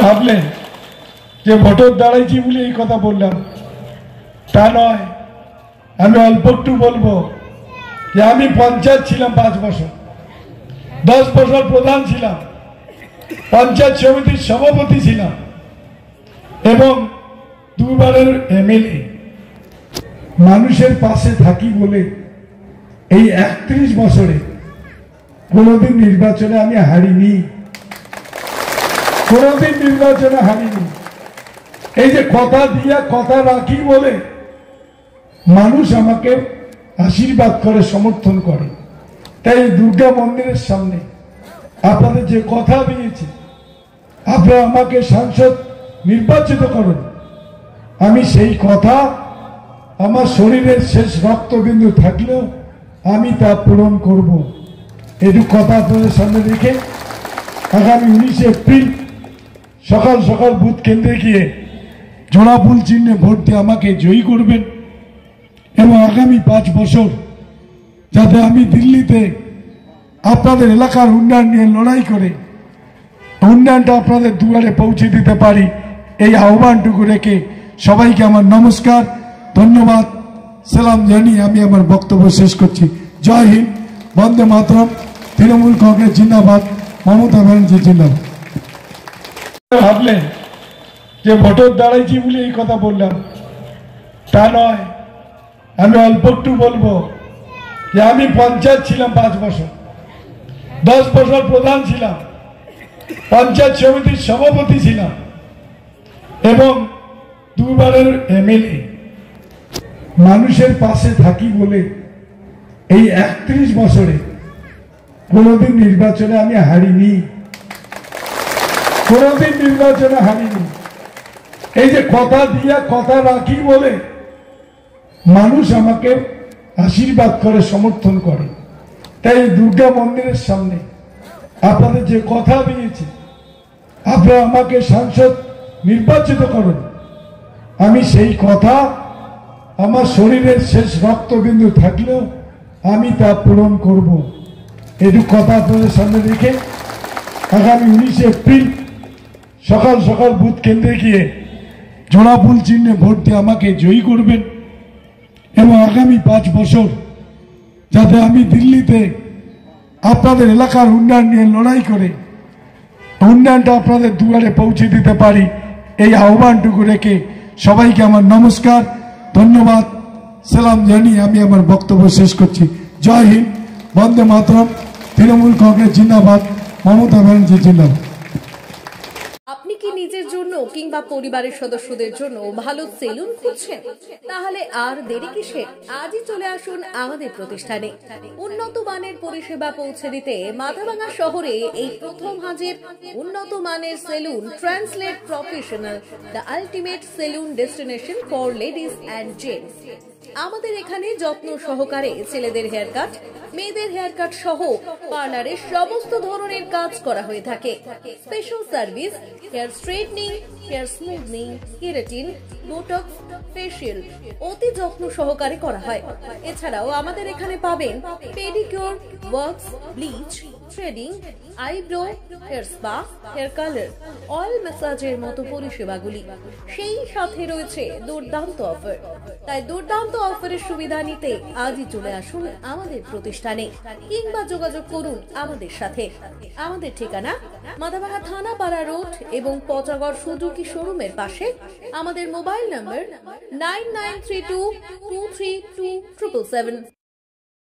ভাবলেন যে ভোটার দাঁড়াইছি বলে এই কথা বললাম, তা নয়। আমি অল্প একটু বলবো যে আমি পঞ্চায়েত ছিলাম 5 বছর, 10 বছর প্রধান ছিলাম, পঞ্চায়েত সমিতির সভাপতি ছিলাম এবং 2 বারের এমএলএ। মানুষের পাশে থাকি বলে এই 31 বছরে কোনোদিন নির্বাচনে আমি হারিনি, কোনোদিন নির্বাচনে হারিনি। এই যে কথা দিয়া কথা রাখি বলে মানুষ আমাকে আশীর্বাদ করে, সমর্থন করে। তাই দুর্গা মন্দিরের সামনে আপনাদের যে কথা দিয়েছি, আপনারা আমাকে সাংসদ নির্বাচিত করুন, আমি সেই কথা আমার শরীরের শেষ রক্তবিন্দু থাকলেও আমি তা পূরণ করব। এটুকু কথা আপনাদের সামনে রেখে আগামী 19 এপ্রিল সকাল সকাল বুথ কেন্দ্রে গিয়ে জোড়া ফুল চিহ্নে ভোট দিয়ে আমাকে জয়ী করবেন এবং আগামী 5 বছর যাতে আমি দিল্লিতে আপনাদের এলাকার উন্নয়ন নিয়ে লড়াই করে উন্নয়নটা আপনাদের দুয়ারে পৌঁছে দিতে পারি, এই আহ্বানটুকু রেখে সবাইকে আমার নমস্কার, ধন্যবাদ, সালাম জানিয়ে আমি আমার বক্তব্য শেষ করছি। জয় হিন্দ, বন্দে মাতরম, তৃণমূল কংগ্রেস জিন্দাবাদ, মমতা ব্যানার্জি জিন্দাবাদ। ভাবলেন যে ভোটার দাঁড়াইছি বলে এই কথা বললাম, তা নয়। আমি অল্প একটু বলবো যে আমি পঞ্চায়েত ছিলাম 5 বছর, 10 বছর প্রধান ছিলাম, পঞ্চায়েত সমিতির সভাপতি ছিলাম এবং 2 বারের এমএলএ। মানুষের পাশে থাকি বলে এই 31 বছরে কোনোদিন নির্বাচনে আমি হারিনি, কোনোদিন নির্বাচনে হারিনি। এই যে কথা দিয়া কথা রাখি বলে মানুষ আমাকে আশীর্বাদ করে, সমর্থন করে। তাই দুর্গা মন্দিরের সামনে আপনাদের যে কথা দিয়েছি, আপনারা আমাকে সাংসদ নির্বাচিত করুন, আমি সেই কথা আমার শরীরের শেষ রক্তবিন্দু থাকলেও আমি তা পূরণ করব। এটুকু কথা আপনাদের সামনে রেখে আগামী 19 এপ্রিল সকাল সকাল বুথ কেন্দ্রে গিয়ে জোড়া ফুল চিহ্নে ভোট দিয়ে আমাকে জয়ী করবেন এবং আগামী 5 বছর যাতে আমি দিল্লিতে আপনাদের এলাকার উন্নয়ন নিয়ে লড়াই করে উন্নয়নটা আপনাদের দুয়ারে পৌঁছে দিতে পারি, এই আহ্বানটুকু রেখে সবাইকে আমার নমস্কার, ধন্যবাদ, সালাম জানিয়ে আমি আমার বক্তব্য শেষ করছি। জয় হিন্দ, বন্দে মাতরম, তৃণমূল কংগ্রেস জিন্দাবাদ, মমতা ব্যানার্জি জিন্দাবাদ। আপনি কি নিজের জন্য কিংবা পরিবারের সদস্যদের জন্য ভালো সেলুন খুঁজছেন? তাহলে আর দেরি কিসের? আজই চলে আসুন আমাদের প্রতিষ্ঠানে। উন্নত মানের পরিষেবা পৌঁছে দিতে মাথাভাঙা শহরে এই প্রথম হাজির উন্নত মানের salon translate professional, the ultimate salon destination for ladies and gents. আমাদের এখানে যত্ন সহকারে ছেলেদের হেয়ার কাট, মেয়েদের হেয়ার কাট সহ পার্লারের সমস্ত ধরনের কাজ করা হয়ে থাকে। Special service, hair straightening, hair smoothing, keratin, Botox, facial অতি যত্ন সহকারে করা হয়। এছাড়াও আমাদের এখানে পাবেন pedicure, wax, bleach, threading, eyebrow, hair spa, hair colour, oil ম্যাসাজের মতো পরিষেবাগুলি। সেই সাথে রয়েছে দুর্দান্ত অফার। তাই দুর্দান্ত অফারের সুবিধা নিতে আজই চলে আসুন আমাদের প্রতিষ্ঠানে কিংবা যোগাযোগ করুন আমাদের সাথে। আমাদের ঠিকানা মাথাভাঙা থানাপাড়া রোড এবং পচাগড় সুজুকি শোরুমের পাশে। আমাদের মোবাইল নম্বর 9932232777।